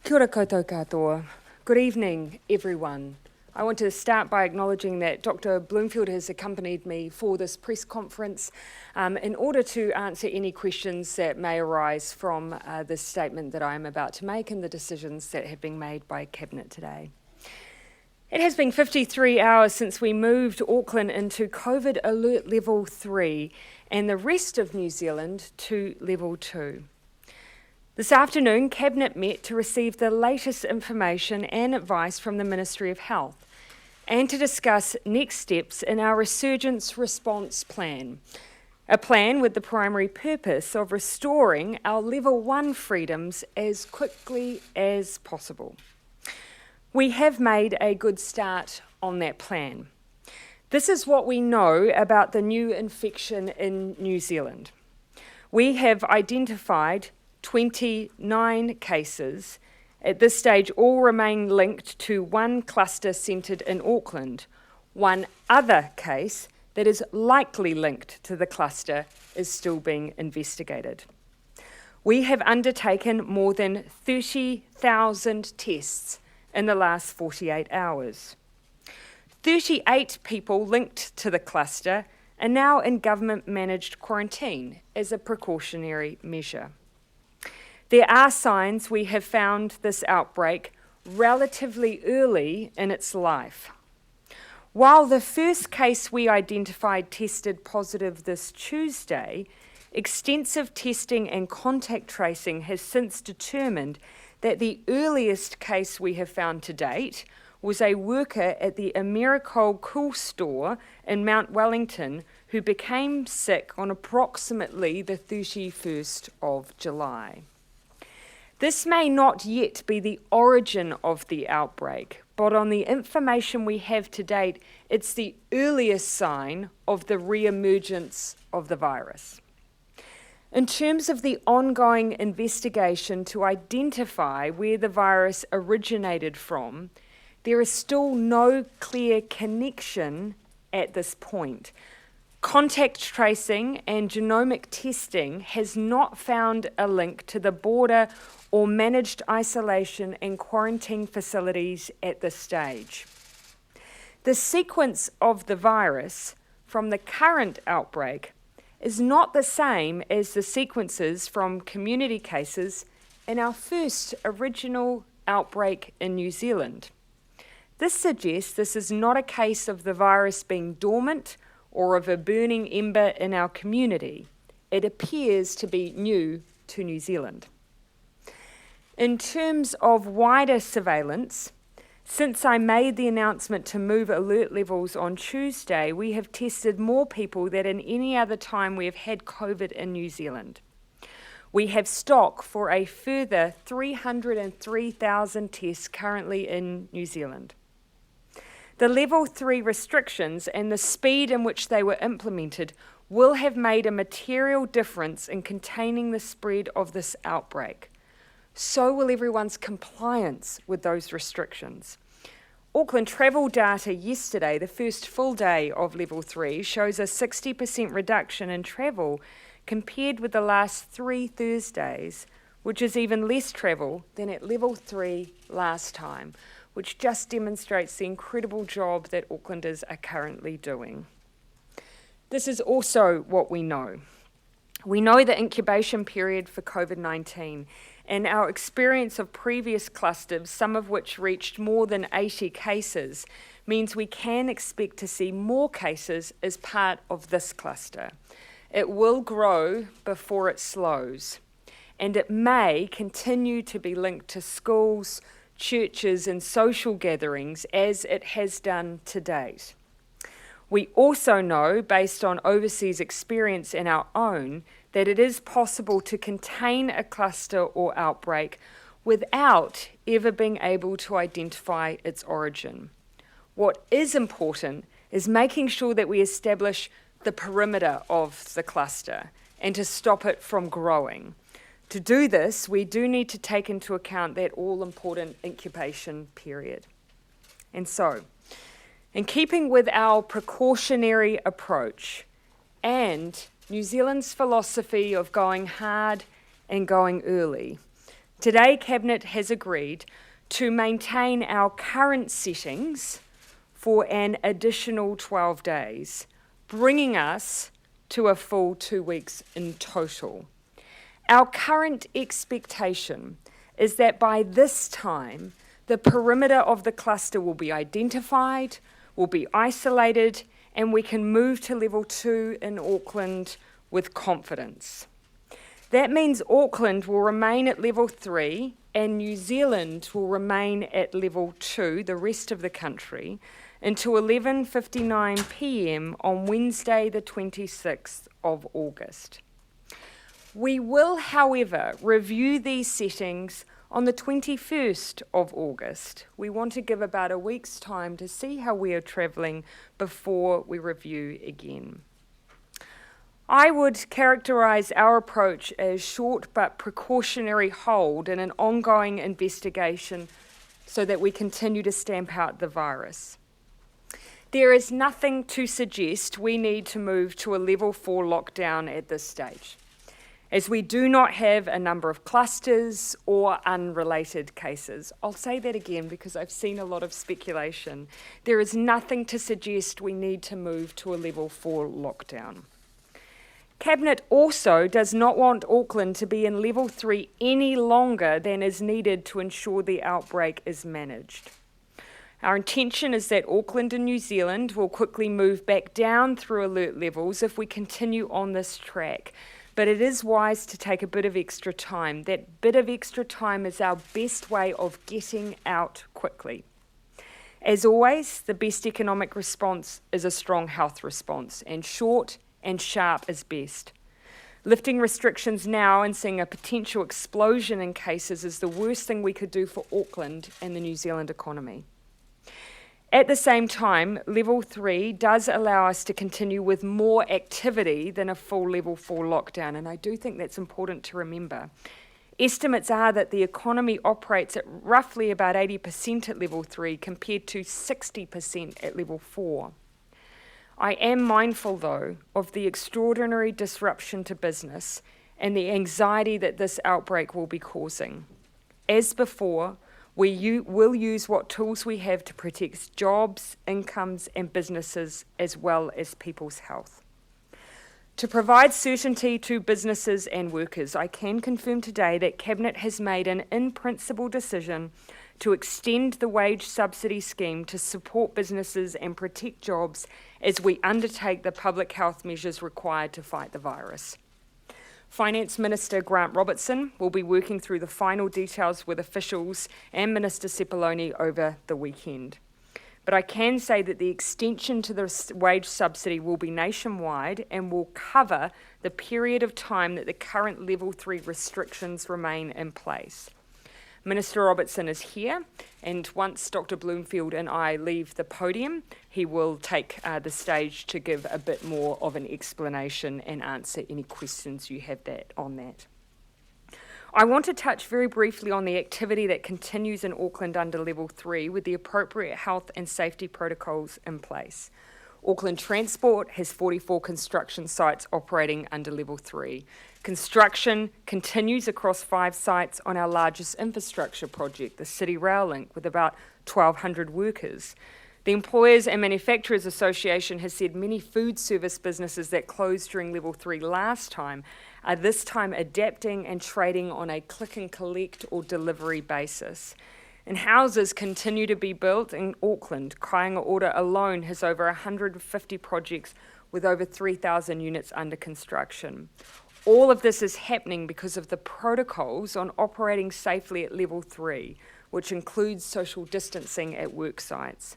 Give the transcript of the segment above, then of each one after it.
Kia ora koutou katoa. Good evening, everyone. I want to start by acknowledging that Dr. Bloomfield has accompanied me for this press conference in order to answer any questions that may arise from this statement that I am about to make and the decisions that have been made by Cabinet today. It has been 53 hours since we moved Auckland into COVID Alert Level 3 and the rest of New Zealand to Level 2. This afternoon, Cabinet met to receive the latest information and advice from the Ministry of Health and to discuss next steps in our resurgence response plan, a plan with the primary purpose of restoring our Level 1 freedoms as quickly as possible. We have made a good start on that plan. This is what we know about the new infection in New Zealand. We have identified 29 cases. At this stage, all remain linked to one cluster centred in Auckland. One other case that is likely linked to the cluster is still being investigated. We have undertaken more than 30,000 tests in the last 48 hours. 38 people linked to the cluster are now in government-managed quarantine as a precautionary measure. There are signs we have found this outbreak relatively early in its life. While the first case we identified tested positive this Tuesday, extensive testing and contact tracing has since determined that the earliest case we have found to date was a worker at the Americold Cool Store in Mount Wellington who became sick on approximately the 31st of July. This may not yet be the origin of the outbreak, but on the information we have to date, it's the earliest sign of the re-emergence of the virus. In terms of the ongoing investigation to identify where the virus originated from, there is still no clear connection at this point. Contact tracing and genomic testing has not found a link to the border or managed isolation and quarantine facilities at this stage. The sequence of the virus from the current outbreak is not the same as the sequences from community cases in our first original outbreak in New Zealand. This suggests this is not a case of the virus being dormant or of a burning ember in our community. It appears to be new to New Zealand. In terms of wider surveillance, since I made the announcement to move alert levels on Tuesday, we have tested more people than in any other time we have had COVID in New Zealand. We have stock for a further 303,000 tests currently in New Zealand. The Level 3 restrictions and the speed in which they were implemented will have made a material difference in containing the spread of this outbreak. So will everyone's compliance with those restrictions. Auckland travel data yesterday, the first full day of Level 3, shows a 60% reduction in travel compared with the last 3 Thursdays, which is even less travel than at Level 3 last time, which just demonstrates the incredible job that Aucklanders are currently doing. This is also what we know. We know the incubation period for COVID-19 and our experience of previous clusters, some of which reached more than 80 cases, means we can expect to see more cases as part of this cluster. It will grow before it slows, and it may continue to be linked to schools, churches, and social gatherings as it has done to date. We also know, based on overseas experience and our own, that it is possible to contain a cluster or outbreak without ever being able to identify its origin. What is important is making sure that we establish the perimeter of the cluster and to stop it from growing. To do this, we do need to take into account that all-important incubation period. And so, in keeping with our precautionary approach and New Zealand's philosophy of going hard and going early, Today, Cabinet has agreed to maintain our current settings for an additional 12 days, bringing us to a full 2 weeks in total. Our current expectation is that by this time, the perimeter of the cluster will be identified, will be isolated, and we can move to level 2 in Auckland with confidence. That means Auckland will remain at level 3 and New Zealand will remain at level 2, the rest of the country, until 11:59 p.m. on Wednesday the 26th of August. We will, however, review these settings on the 21st of August. We want to give about a week's time to see how we are travelling before we review again. I would characterise our approach as short but precautionary hold in an ongoing investigation so that we continue to stamp out the virus. There is nothing to suggest we need to move to a level 4 lockdown at this stage, as we do not have a number of clusters or unrelated cases. I'll say that again because I've seen a lot of speculation. There is nothing to suggest we need to move to a level 4 lockdown. Cabinet also does not want Auckland to be in level 3 any longer than is needed to ensure the outbreak is managed. Our intention is that Auckland and New Zealand will quickly move back down through alert levels if we continue on this track. But it is wise to take a bit of extra time. That bit of extra time is our best way of getting out quickly. As always, the best economic response is a strong health response, and short and sharp is best. Lifting restrictions now and seeing a potential explosion in cases is the worst thing we could do for Auckland and the New Zealand economy. At the same time, level 3 does allow us to continue with more activity than a full level 4 lockdown, and I do think that's important to remember. Estimates are that the economy operates at roughly about 80% at level 3 compared to 60% at level 4. I am mindful, though, of the extraordinary disruption to business and the anxiety that this outbreak will be causing. As before, we will use what tools we have to protect jobs, incomes, and businesses, as well as people's health. To provide certainty to businesses and workers, I can confirm today that Cabinet has made an in-principle decision to extend the wage subsidy scheme to support businesses and protect jobs as we undertake the public health measures required to fight the virus. Finance Minister Grant Robertson will be working through the final details with officials and Minister Cipollone over the weekend. But I can say that the extension to the wage subsidy will be nationwide and will cover the period of time that the current level 3 restrictions remain in place. Minister Robertson is here, and once Dr. Bloomfield and I leave the podium, he will take the stage to give a bit more of an explanation and answer any questions you have on that. I want to touch very briefly on the activity that continues in Auckland under level 3 with the appropriate health and safety protocols in place. Auckland Transport has 44 construction sites operating under level 3. Construction continues across 5 sites on our largest infrastructure project, the City Rail Link, with about 1,200 workers. The Employers and Manufacturers Association has said many food service businesses that closed during level 3 last time are this time adapting and trading on a click and collect or delivery basis. And houses continue to be built in Auckland. Kāinga Ora alone has over 150 projects with over 3,000 units under construction. All of this is happening because of the protocols on operating safely at level 3, which includes social distancing at work sites.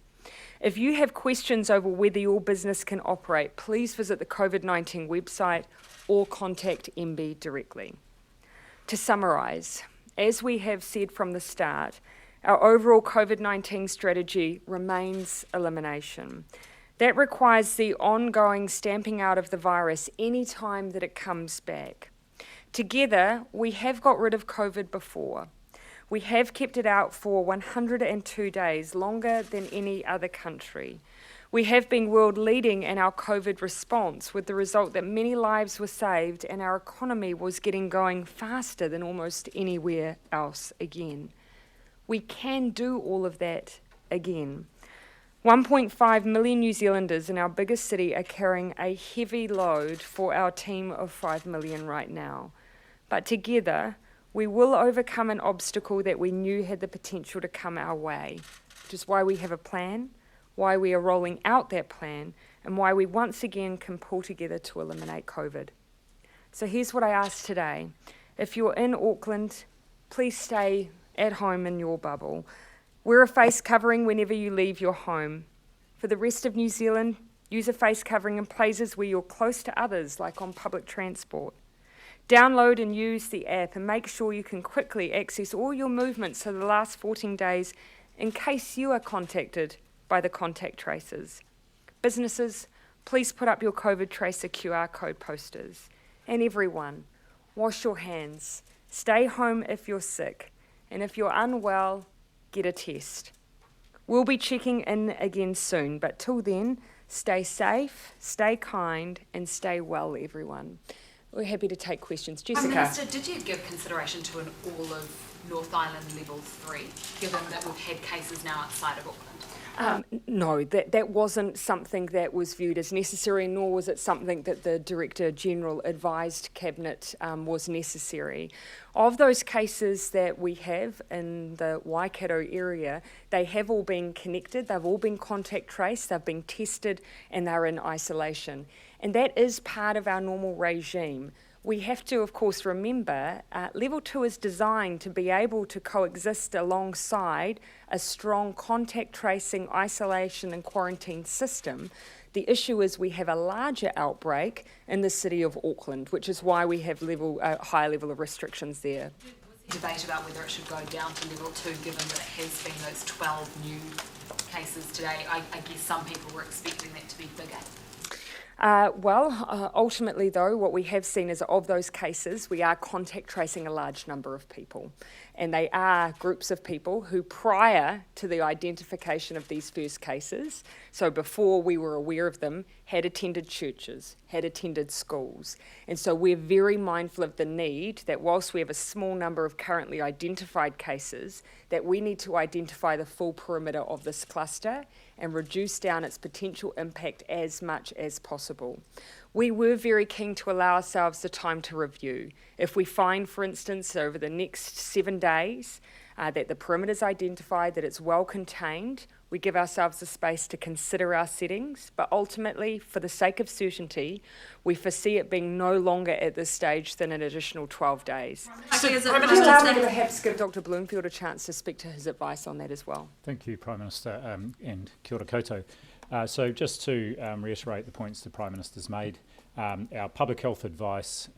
If you have questions over whether your business can operate, please visit the COVID-19 website or contact MB directly. To summarise, as we have said from the start, our overall COVID-19 strategy remains elimination. That requires the ongoing stamping out of the virus any time that it comes back. Together, we have got rid of COVID before. We have kept it out for 102 days, longer than any other country. We have been world leading in our COVID response, with the result that many lives were saved and our economy was getting going faster than almost anywhere else again. We can do all of that again. 1.5 million New Zealanders in our biggest city are carrying a heavy load for our team of 5 million right now. But together, we will overcome an obstacle that we knew had the potential to come our way, which is why we have a plan, why we are rolling out that plan, and why we once again can pull together to eliminate COVID. So here's what I ask today. If you're in Auckland, please stay at home in your bubble. Wear a face covering whenever you leave your home. For the rest of New Zealand, use a face covering in places where you're close to others, like on public transport. Download and use the app and make sure you can quickly access all your movements for the last 14 days in case you are contacted by the contact tracers. Businesses, please put up your COVID tracer QR code posters. And everyone, wash your hands. Stay home if you're sick. And if you're unwell, get a test. We'll be checking in again soon, but till then, stay safe, stay kind, and stay well, everyone. We're happy to take questions. Jessica. Minister, did you give consideration to an all of North Island level 3, given that we've had cases now outside of Auckland? No, that wasn't something that was viewed as necessary, nor was it something that the Director General advised Cabinet was necessary. Of those cases that we have in the Waikato area, they have all been connected, they've all been contact traced, they've been tested, and they're in isolation. And that is part of our normal regime. We have to, of course, remember level 2 is designed to be able to coexist alongside a strong contact tracing, isolation and quarantine system. The issue is we have a larger outbreak in the city of Auckland, which is why we have a higher level of restrictions there. Debate about whether it should go down to level 2, given that it has been those 12 new cases today. I guess some people were expecting that to be bigger. Ultimately though, what we have seen is of those cases, we are contact tracing a large number of people. And they are groups of people who, prior to the identification of these first cases, so before we were aware of them, had attended churches, had attended schools. And so we're very mindful of the need that whilst we have a small number of currently identified cases, that we need to identify the full perimeter of this cluster and reduce down its potential impact as much as possible. We were very keen to allow ourselves the time to review. If we find, for instance, over the next 7 days that the perimeter is identified, that it's well contained, we give ourselves the space to consider our settings, but ultimately, for the sake of certainty, we foresee it being no longer at this stage than an additional 12 days. Would you allow me to perhaps give Dr. Bloomfield a chance to speak to his advice on that as well? Thank you, Prime Minister, and kia ora koutou. So just to reiterate the points the Prime Minister's made, our public health advice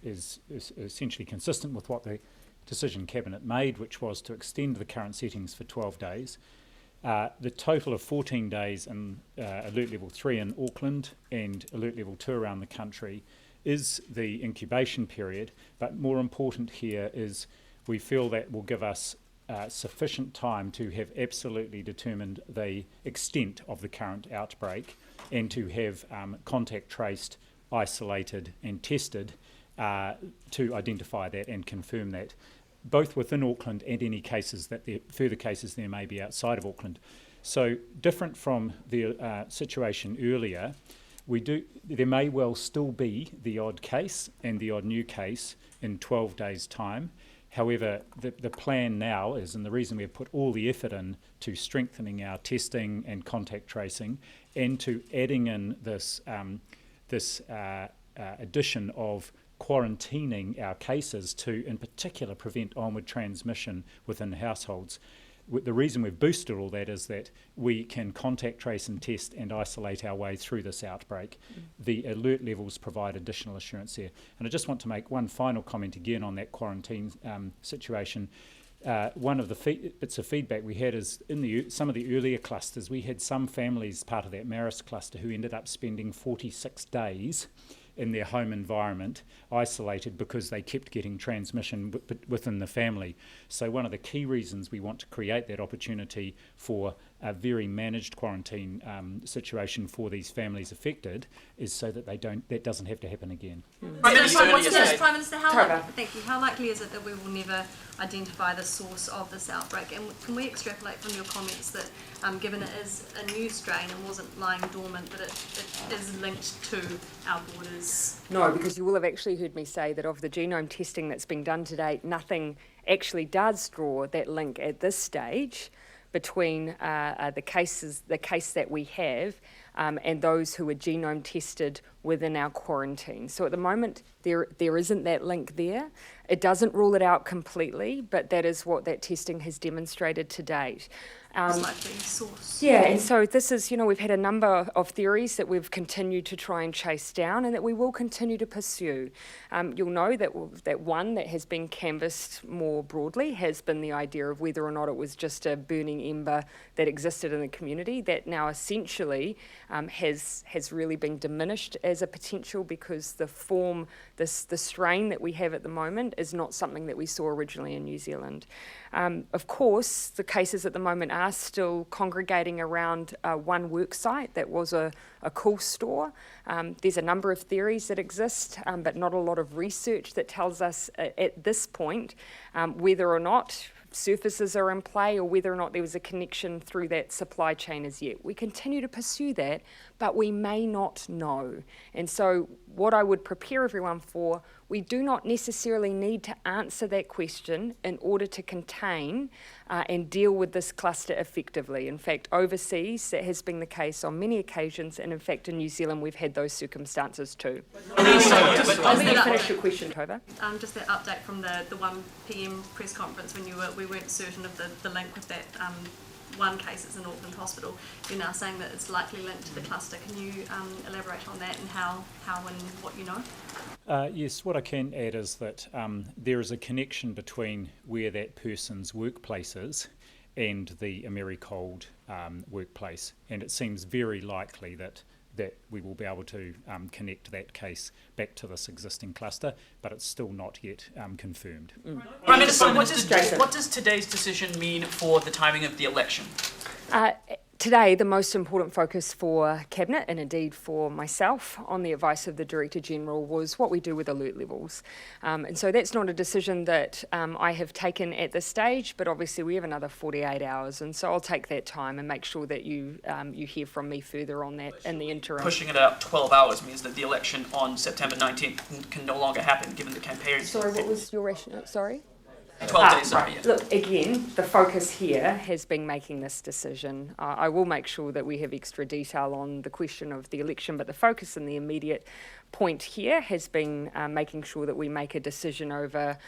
is essentially consistent with what the decision Cabinet made, which was to extend the current settings for 12 days. The total of 14 days in Alert Level 3 in Auckland and Alert Level 2 around the country is the incubation period, but more important here is we feel that will give us sufficient time to have absolutely determined the extent of the current outbreak and to have contact traced, isolated and tested to identify that and confirm that, both within Auckland and any cases that further cases there may be outside of Auckland. So different from the situation earlier, there may well still be the odd case and the odd new case in 12 days' time. However, the plan now is, and the reason we have put all the effort in to strengthening our testing and contact tracing and to adding in this addition of quarantining our cases to, in particular, prevent onward transmission within households. The reason we've boosted all that is that we can contact trace and test and isolate our way through this outbreak. The alert levels provide additional assurance there. And I just want to make one final comment again on that quarantine situation. One of the bits of feedback we had is in some of the earlier clusters, we had some families, part of that Marist cluster, who ended up spending 46 days in their home environment, isolated, because they kept getting transmission within the family. So one of the key reasons we want to create that opportunity for a very managed quarantine situation for these families affected is so that that doesn't have to happen again. Prime Minister, how likely is it that we will never identify the source of this outbreak? And can we extrapolate from your comments that, given it is a new strain and wasn't lying dormant, that it is linked to our borders? No, because you will have actually heard me say that of the genome testing that's been done to date, nothing actually does draw that link at this stage between the case that we have and those who are genome tested within our quarantine. So at the moment, there isn't that link there. It doesn't rule it out completely, but that is what that testing has demonstrated to date. Source. Yeah, and so this is, we've had a number of theories that we've continued to try and chase down and that we will continue to pursue. You'll know that one that has been canvassed more broadly has been the idea of whether or not it was just a burning ember that existed in the community that now essentially has really been diminished as a potential because the strain that we have at the moment is not something that we saw originally in New Zealand. Of course, the cases at the moment are still congregating around one work site that was a cool store. There's a number of theories that exist, but not a lot of research that tells us at this point whether or not surfaces are in play or whether or not there was a connection through that supply chain as yet. We continue to pursue that, but we may not know. And so what I would prepare everyone for, we do not necessarily need to answer that question in order to contain and deal with this cluster effectively. In fact, overseas, that has been the case on many occasions, and in fact, in New Zealand, we've had those circumstances too. Let me finish your question, Tova. Just that update from the 1 p.m. press conference when we weren't certain of the link with that one case that's in Auckland Hospital. You're now saying that it's likely linked to the cluster. Can you elaborate on that and how and what you know? Yes, what I can add is that there is a connection between where that person's workplace is and the Americold workplace, and it seems very likely that we will be able to connect that case back to this existing cluster, but it's still not yet confirmed. Prime Minister, what does today's decision mean for the timing of the election? Today, the most important focus for Cabinet and indeed for myself on the advice of the Director General was what we do with alert levels. And so that's not a decision that I have taken at this stage, but obviously we have another 48 hours, and so I'll take that time and make sure that you hear from me further on that in the interim. Pushing it out 12 hours means that the election on September 19th can no longer happen, given the campaign. Sorry, what was your rationale? Sorry? 12 days, sorry. Right. Look, again, the focus here has been making this decision. I will make sure that we have extra detail on the question of the election, but the focus in the immediate point here has been making sure that we make a decision over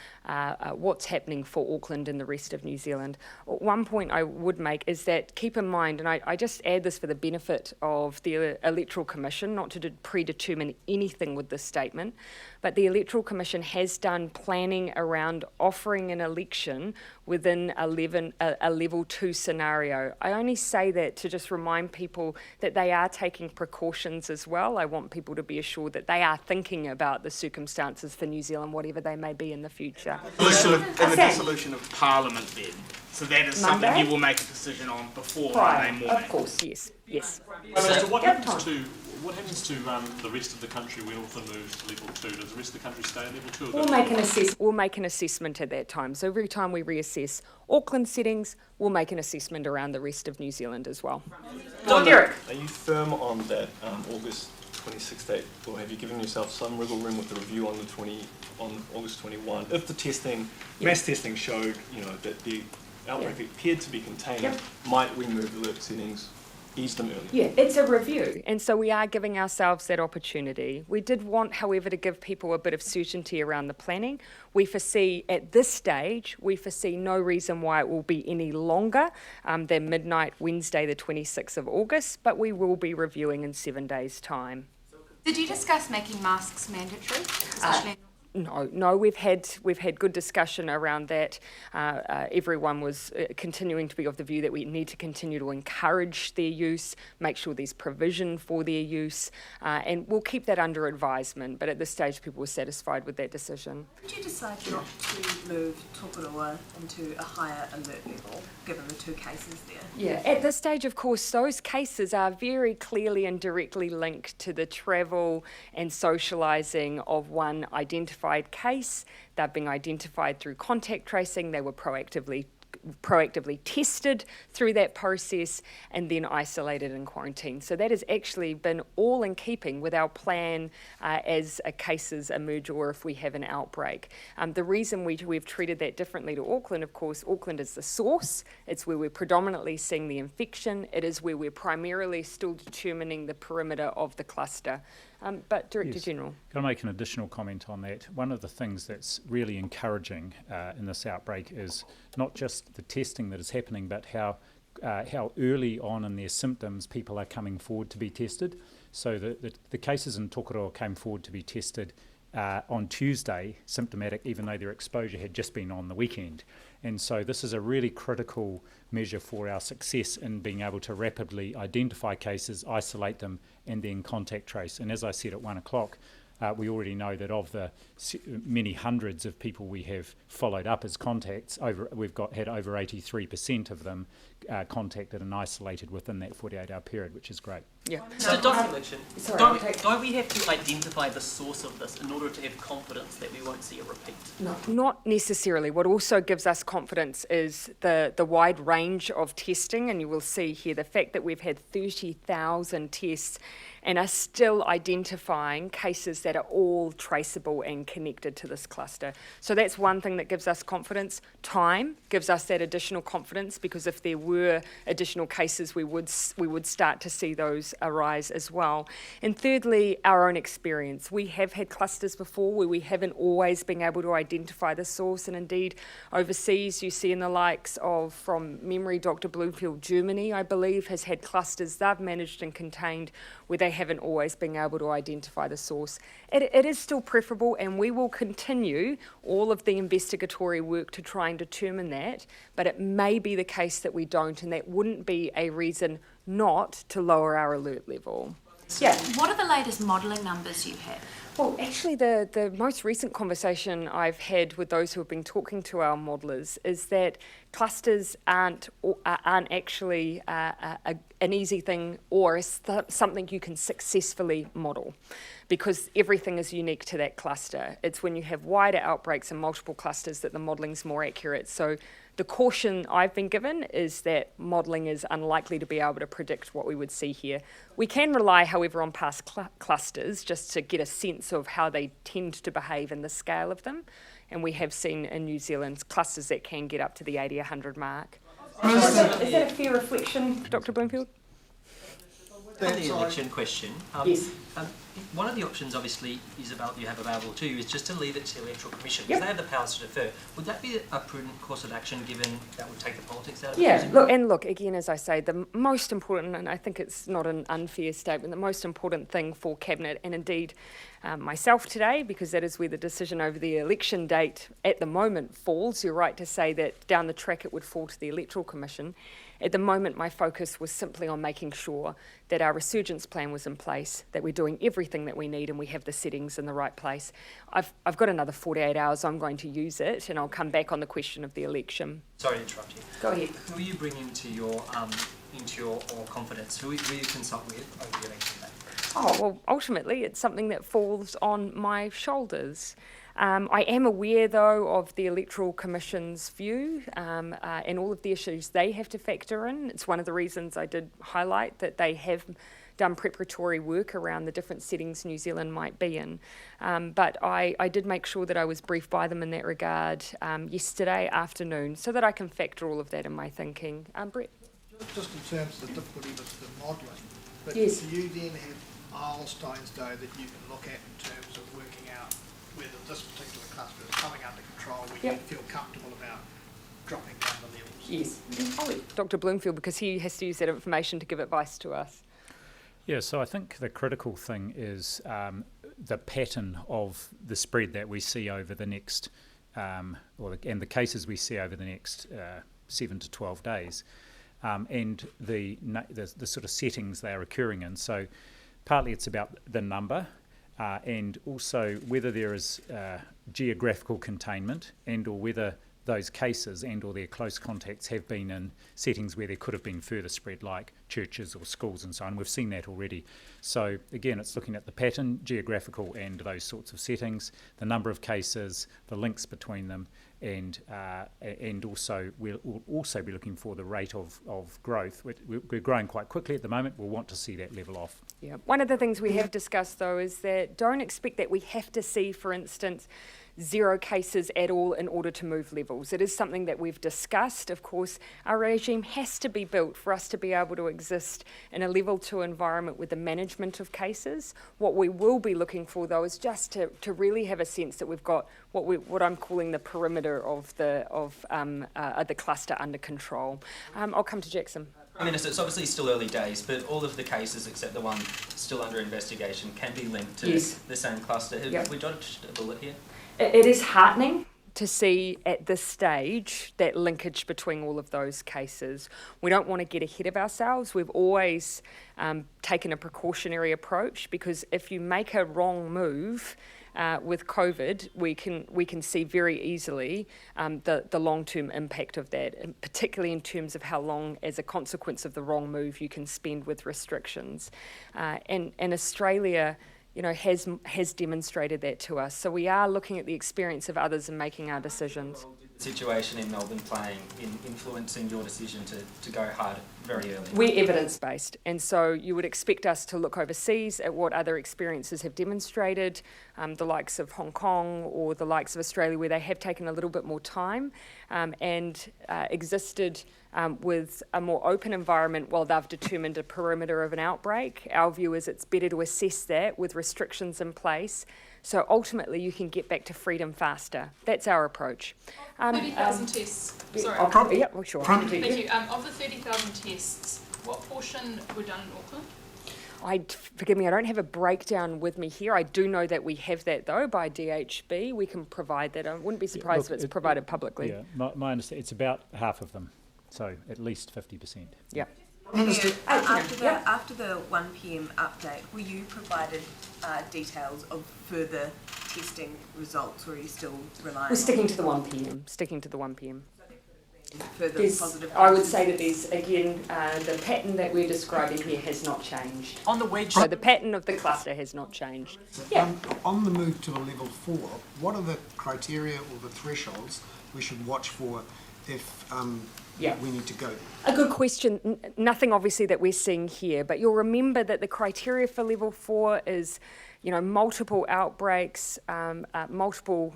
what's happening for Auckland and the rest of New Zealand. One point I would make is that keep in mind, and I just add this for the benefit of the Electoral Commission, not to predetermine anything with this statement, but the Electoral Commission has done planning around offering an election within a level 2 scenario. I only say that to just remind people that they are taking precautions as well. I want people to be assured that they are thinking about the circumstances for New Zealand, whatever they may be in the future. In the dissolution of Parliament then, so that is Monday? something you will make a decision on before Monday morning? Of course, yes. So what happens to the rest of the country when Auckland moves to level 2? Does the rest of the country stay at level 2? We'll make an assessment at that time. So every time we reassess Auckland settings, we'll make an assessment around the rest of New Zealand as well. Derek. Are you firm on that August 26th date, or have you given yourself some wiggle room with the review on August 21? If the mass testing showed, that the outbreak appeared to be contained, might we move alert settings, ease them early? Yeah, it's a review, and so we are giving ourselves that opportunity. We did want, however, to give people a bit of certainty around the planning. We foresee, at this stage, no reason why it will be any longer than midnight Wednesday, the 26th of August, but we will be reviewing in 7 days' time. Did you discuss making masks mandatory, especially No, we've had good discussion around that. Everyone was continuing to be of the view that we need to continue to encourage their use, make sure there's provision for their use, and we'll keep that under advisement. But at this stage, people were satisfied with that decision. Did you decide not to move Tokoroa into a higher alert level, given the 2 cases there? Yeah, at this stage, of course, those cases are very clearly and directly linked to the travel and socialising of one identified case. They've been identified through contact tracing. They were proactively tested through that process and then isolated and quarantined. So that has actually been all in keeping with our plan as cases emerge or if we have an outbreak. The reason we've treated that differently to Auckland, of course, Auckland is the source. It's where we're predominantly seeing the infection. It is where we're primarily still determining the perimeter of the cluster. But Director General. Can I make an additional comment on that? One of the things that's really encouraging in this outbreak is not just the testing that is happening, but how early on in their symptoms people are coming forward to be tested. So the cases in Tokoroa came forward to be tested on Tuesday, symptomatic, even though their exposure had just been on the weekend. And so this is a really critical measure for our success in being able to rapidly identify cases, isolate them, and then contact trace. And as I said at 1 o'clock, we already know that of the many hundreds of people we have followed up as contacts, we've had over 83% of them contacted and isolated within that 48-hour period, which is great. Yeah. So don't we have to identify the source of this in order to have confidence that we won't see a repeat? No. Not necessarily. What also gives us confidence is the wide range of testing, and you will see here the fact that we've had 30,000 tests and are still identifying cases that are all traceable and connected to this cluster. So that's one thing that gives us confidence. Time gives us that additional confidence, because if there were additional cases, we would start to see those arise as well. And thirdly, our own experience. We have had clusters before where we haven't always been able to identify the source, and indeed overseas you see in the likes of, from memory, Dr. Bloomfield, Germany, I believe, has had clusters they've managed and contained where they haven't always been able to identify the source. It is still preferable, and we will continue all of the investigatory work to try and determine that, but it may be the case that we don't, and that wouldn't be a reason not to lower our alert level. Yeah. What are the latest modelling numbers you have? Well, actually, the most recent conversation I've had with those who have been talking to our modellers is that clusters aren't actually an easy thing or something you can successfully model, because everything is unique to that cluster. It's when you have wider outbreaks and multiple clusters that the modelling's more accurate. So the caution I've been given is that modelling is unlikely to be able to predict what we would see here. We can rely, however, on past clusters just to get a sense of how they tend to behave and the scale of them. And we have seen in New Zealand clusters that can get up to the 80, 100 mark. Is that a fair reflection, Dr. Bloomfield? On the election question, yes. One of the options obviously you have available to you is just to leave it to the Electoral Commission, Yep. because they have the powers to defer. Would that be a prudent course of action, given that would take the politics out of it? Yeah, look, again, as I say, the most important, and I think it's not an unfair statement, the most important thing for Cabinet, and indeed myself today, because that is where the decision over the election date at the moment falls. You're right to say that down the track it would fall to the Electoral Commission. At the moment, my focus was simply on making sure that our resurgence plan was in place, that we're doing everything that we need and we have the settings in the right place. I've got another 48 hours, I'm going to use it, and I'll come back on the question of the election. Sorry to interrupt you. Go ahead. Who will you bring into your confidence? Who will you consult with over the election day? Oh, well, ultimately, it's something that falls on my shoulders. I am aware, though, of the Electoral Commission's view and all of the issues they have to factor in. It's one of the reasons I did highlight that they have done preparatory work around the different settings New Zealand might be in. But I did make sure that I was briefed by them in that regard yesterday afternoon, so that I can factor all of that in my thinking. Brett? Just in terms of the difficulty with the modelling, but Yes. do you then have milestones, though, that you can look at in terms of working out whether this particular cluster is coming under control, where you feel comfortable about dropping down the levels? Yes. I'll let Dr. Bloomfield, because he has to use that information to give advice to us. Yeah, so I think the critical thing is the pattern of the spread that we see over the next, and the cases we see over the next 7 to 12 days, and the sort of settings they are occurring in. So partly it's about the number, and also whether there is geographical containment, and or whether those cases and or their close contacts have been in settings where there could have been further spread, like churches or schools and so on. We've seen that already. So again, it's looking at the pattern, geographical and those sorts of settings, the number of cases, the links between them, and also we'll also be looking for the rate of growth. We're growing quite quickly at the moment. We'll want to see that level off. Yeah. One of the things we have discussed, though, is that don't expect that we have to see, for instance, 0 cases at all in order to move levels. It is something that we've discussed. Of course, our regime has to be built for us to be able to exist in a level 2 environment with the management of cases. What we will be looking for, though, is just to really have a sense that we've got what I'm calling the perimeter of the cluster under control. I'll come to Jackson. Prime Minister, it's obviously still early days, but all of the cases except the one still under investigation can be linked to the same cluster. Have we dodged a bullet here? It is heartening to see at this stage that linkage between all of those cases. We don't want to get ahead of ourselves. We've always taken a precautionary approach, because if you make a wrong move with COVID, we can see very easily the long-term impact of that, and particularly in terms of how long, as a consequence of the wrong move, you can spend with restrictions. And Australia, has demonstrated that to us. So we are looking at the experience of others and making our decisions. The situation in Melbourne playing in influencing your decision to go hard very early? We're evidence-based, and so you would expect us to look overseas at what other experiences have demonstrated, the likes of Hong Kong or the likes of Australia, where they have taken a little bit more time and existed with a more open environment while they've determined a perimeter of an outbreak. Our view is it's better to assess that with restrictions in place, so ultimately you can get back to freedom faster. That's our approach. 30,000 tests. Sorry. Sure. Thank you. Of the 30,000 tests, what portion were done in Auckland? Forgive me, I don't have a breakdown with me here. I do know that we have that, though, by DHB. We can provide that. I wouldn't be surprised if it's provided publicly. Yeah, my understanding, it's about half of them, so at least 50%. Yeah. After the 1 p.m. update, were you provided details of further testing results, or are you still relying We're sticking to the 1 p.m. Sticking to the 1 p.m. Further positive? I would say that there's, again, the pattern that we're describing here has not changed. On the wage... So the pattern of the cluster has not changed. Yeah. On the move to a level 4, what are the criteria or the thresholds we should watch for if we need to go? A good question. Nothing obviously that we're seeing here, but you'll remember that the criteria for level 4 is, multiple outbreaks, multiple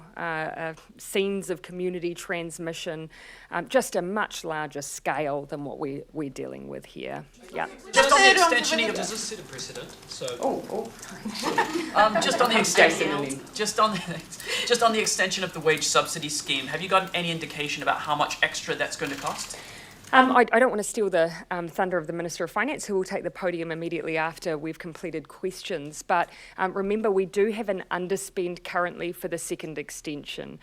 scenes of community transmission, just a much larger scale than what we're dealing with here. Yeah. Just on the extension of... Does this set a precedent? So. Just on the extension. Just on the extension of the wage subsidy scheme, have you got any indication about how much extra that's going to cost? I don't want to steal the thunder of the Minister of Finance, who will take the podium immediately after we've completed questions. But remember, we do have an underspend currently for the second extension.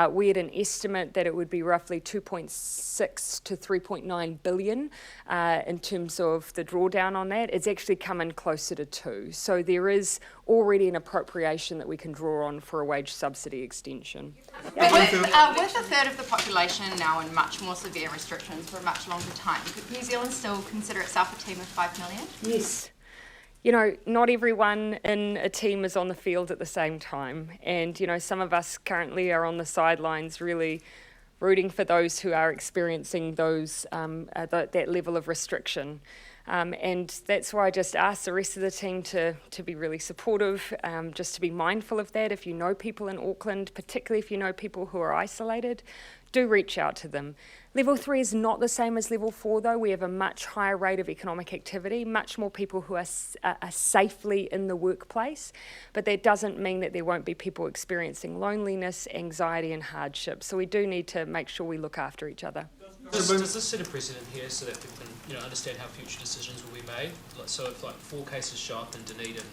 We had an estimate that it would be roughly 2.6 to 3.9 billion in terms of the drawdown on that. It's actually come in closer to 2. So there is already an appropriation that we can draw on for a wage subsidy extension. But with a third of the population now in much more severe restrictions for a much longer time, could New Zealand still consider itself a team of 5 million? Yes. Not everyone in a team is on the field at the same time. And, some of us currently are on the sidelines really rooting for those who are experiencing those that level of restriction. And that's why I just asked the rest of the team to be really supportive, just to be mindful of that. If you know people in Auckland, particularly if you know people who are isolated, do reach out to them. Level 3 is not the same as level 4, though. We have a much higher rate of economic activity, much more people who are safely in the workplace, but that doesn't mean that there won't be people experiencing loneliness, anxiety and hardship. So we do need to make sure we look after each other. Does this set a precedent here so that people can understand how future decisions will be made? So if 4 cases show up in Dunedin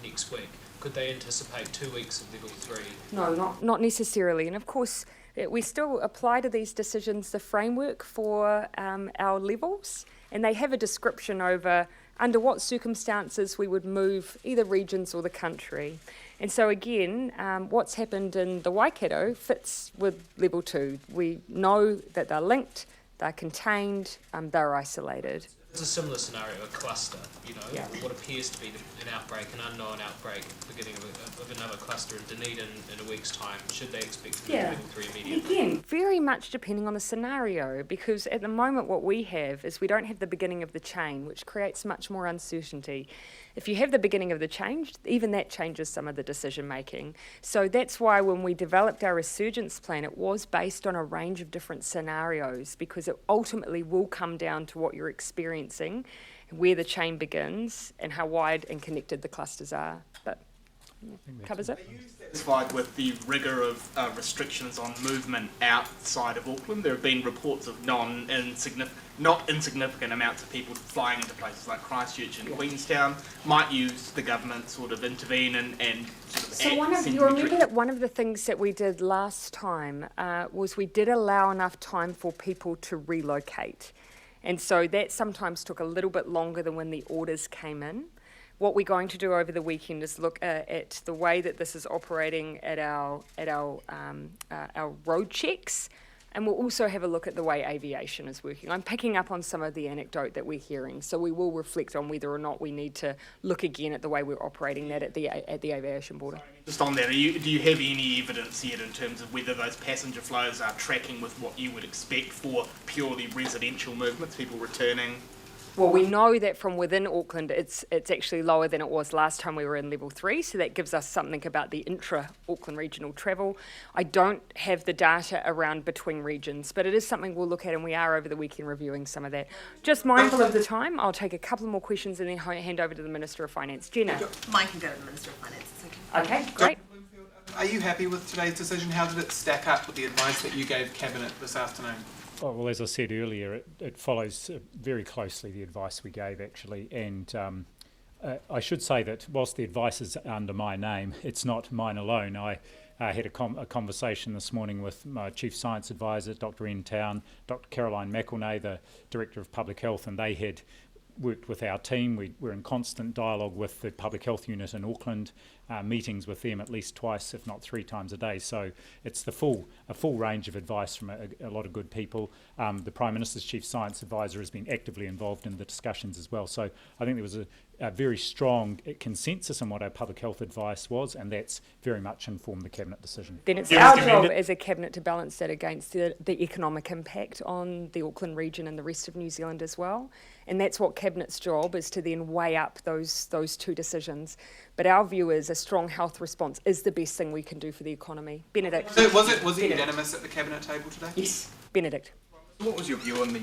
next week, could they anticipate 2 weeks of level 3? No, not necessarily. And of course, we still apply to these decisions the framework for our levels, and they have a description over under what circumstances we would move either regions or the country. And so again, what's happened in the Waikato fits with level 2. We know that they're linked, they're contained, they're isolated. It's a similar scenario, a cluster, what appears to be an outbreak, an unknown outbreak, beginning of another cluster in Dunedin in a week's time. Should they expect to move to level 3 immediately? Again, very much depending on the scenario, because at the moment what we have is we don't have the beginning of the chain, which creates much more uncertainty. If you have the beginning of the change, even that changes some of the decision making. So that's why when we developed our resurgence plan, it was based on a range of different scenarios, because it ultimately will come down to what you're experiencing, where the chain begins, and how wide and connected the clusters are. But covers it. Are you satisfied with the rigour of restrictions on movement outside of Auckland? There have been reports of not insignificant amounts of people flying into places like Christchurch and Queenstown. Might use the government sort of intervene and sort of you remember that one of the things that we did last time was we did allow enough time for people to relocate. And so that sometimes took a little bit longer than when the orders came in. What we're going to do over the weekend is look at the way that this is operating at our road checks, and we'll also have a look at the way aviation is working. I'm picking up on some of the anecdote that we're hearing, so we will reflect on whether or not we need to look again at the way we're operating that at the aviation border. Just on that, do you have any evidence yet in terms of whether those passenger flows are tracking with what you would expect for purely residential movements, people returning? Well, we know that from within Auckland, it's actually lower than it was last time we were in level 3, so that gives us something about the intra-Auckland regional travel. I don't have the data around between regions, but it is something we'll look at, and we are over the weekend reviewing some of that. Just mindful of the time, I'll take a couple more questions and then hand over to the Minister of Finance. Jenna. Mine can go to the Minister of Finance. It's okay, great. Are you happy with today's decision? How did it stack up with the advice that you gave Cabinet this afternoon? Oh, well, as I said earlier, it follows very closely the advice we gave, actually. And I should say that whilst the advice is under my name, it's not mine alone. I had a conversation this morning with my Chief Science Advisor, Dr. N. Town, Dr. Caroline McElnay, the Director of Public Health, and they had worked with our team. We're in constant dialogue with the Public Health Unit in Auckland, meetings with them at least twice, if not 3 times a day. So it's a full range of advice from a lot of good people. The Prime Minister's Chief Science Advisor has been actively involved in the discussions as well. So I think there was a very strong consensus on what our public health advice was, and that's very much informed the Cabinet decision. Then it's our job as a Cabinet to balance that against the economic impact on the Auckland region and the rest of New Zealand as well. And that's what Cabinet's job is, to then weigh up those 2 decisions. But our view is a strong health response is the best thing we can do for the economy. Benedict. So was it unanimous at the Cabinet table today? Yes, Benedict. What was your view on the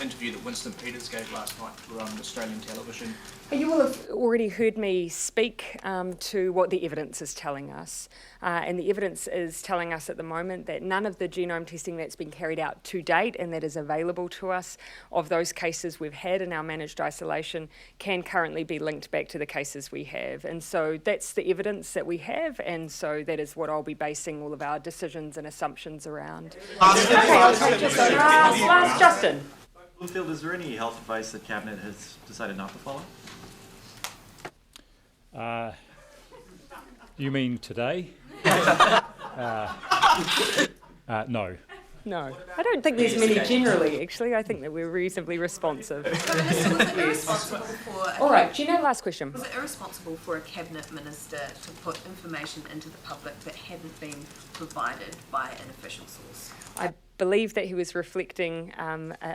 interview that Winston Peters gave last night for Australian television? You will have already heard me speak to what the evidence is telling us. And the evidence is telling us at the moment that none of the genome testing that's been carried out to date and that is available to us of those cases we've had in our managed isolation can currently be linked back to the cases we have. And so that's the evidence that we have, and so that is what I'll be basing all of our decisions and assumptions around. Last, Justin. Bloomfield, is there any health advice that Cabinet has decided not to follow? You mean today? No. No, I don't think there's many generally, actually. I think that we're reasonably responsive. Minister, was it irresponsible for All right, Gina, last question. Was it irresponsible for a Cabinet Minister to put information into the public that hadn't been provided by an official source? I believe that he was reflecting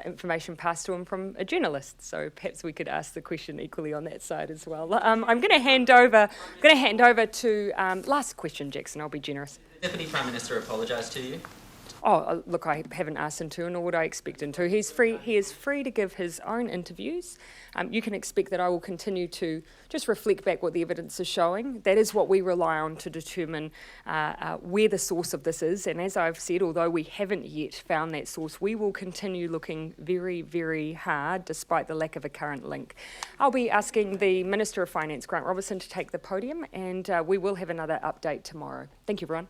information passed to him from a journalist, so perhaps we could ask the question equally on that side as well. I'm going to hand over to last question, Jackson. I'll be generous. Did the Deputy Prime Minister apologise to you? Oh, look, I haven't asked him to, nor would I expect him to. He is free to give his own interviews. You can expect that I will continue to just reflect back what the evidence is showing. That is what we rely on to determine where the source of this is. And as I've said, although we haven't yet found that source, we will continue looking very, very hard, despite the lack of a current link. I'll be asking the Minister of Finance, Grant Robertson, to take the podium, and we will have another update tomorrow. Thank you, everyone.